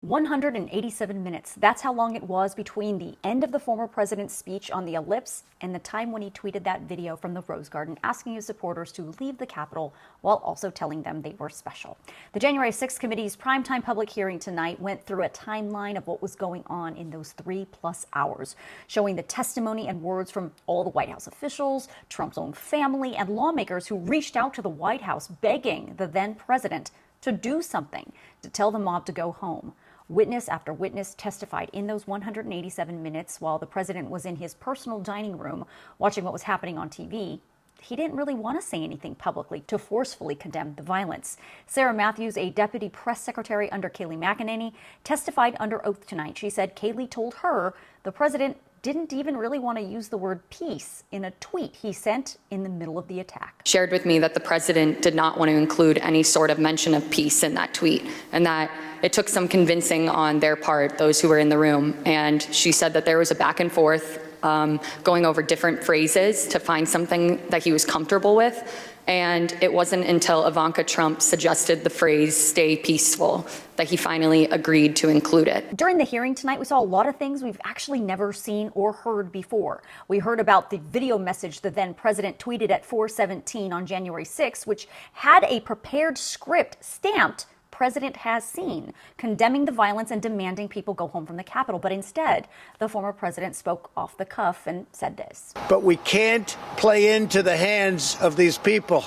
187 minutes. That's how long it was between the end of the former president's speech on the ellipse and the time when he tweeted that video from the Rose Garden asking his supporters to leave the Capitol while also telling them they were special. The January 6th committee's primetime public hearing tonight went through a timeline of what was going on in those 3+ hours, showing the testimony and words from all the White House officials, Trump's own family, and lawmakers who reached out to the White House begging the then president to do something, to tell the mob to go home. Witness after witness testified in those 187 minutes while the president was in his personal dining room watching what was happening on TV. He didn't really want to say anything publicly to forcefully condemn the violence. Sarah Matthews, a deputy press secretary under Kayleigh McEnany, testified under oath tonight. She said Kayleigh told her the president didn't even really want to use the word peace in a tweet he sent in the middle of the attack. Shared with me that the president did not want to include any sort of mention of peace in that tweet, and that it took some convincing on their part, those who were in the room. And she said that there was a back and forth going over different phrases to find something that he was comfortable with. And it wasn't until Ivanka Trump suggested the phrase "stay peaceful" that he finally agreed to include it. During the hearing tonight, we saw a lot of things we've actually never seen or heard before. We heard about the video message the then president tweeted at 4:17 on January 6th, which had a prepared script stamped "President has seen," condemning the violence and demanding people go home from the Capitol. But instead, the former president spoke off the cuff and said this. But we can't play into the hands of these people.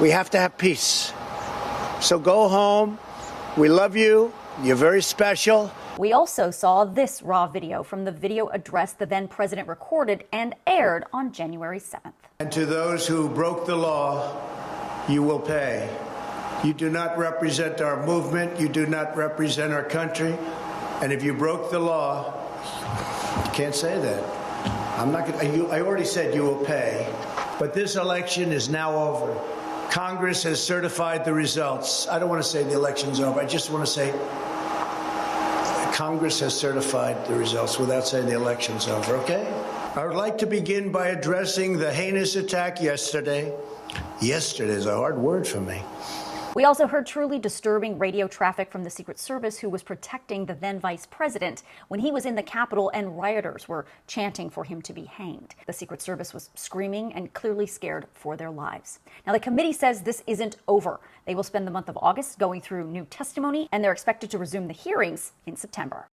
We have to have peace. So go home. We love you. You're very special. We also saw this raw video from the video address the then president recorded and aired on January 7th. And to those who broke the law, you will pay. You do not represent our movement. You do not represent our country. And if you broke the law, you can't say that. I'm not going to. I already said you will pay. But this election is now over. Congress has certified the results. I don't want to say the election's over. I just want to say Congress has certified the results without saying the election's over, okay? I would like to begin by addressing the heinous attack yesterday. Yesterday is a hard word for me. We also heard truly disturbing radio traffic from the Secret Service, who was protecting the then vice president when he was in the Capitol and rioters were chanting for him to be hanged. The Secret Service was screaming and clearly scared for their lives. Now, the committee says this isn't over. They will spend the month of August going through new testimony, and they're expected to resume the hearings in September.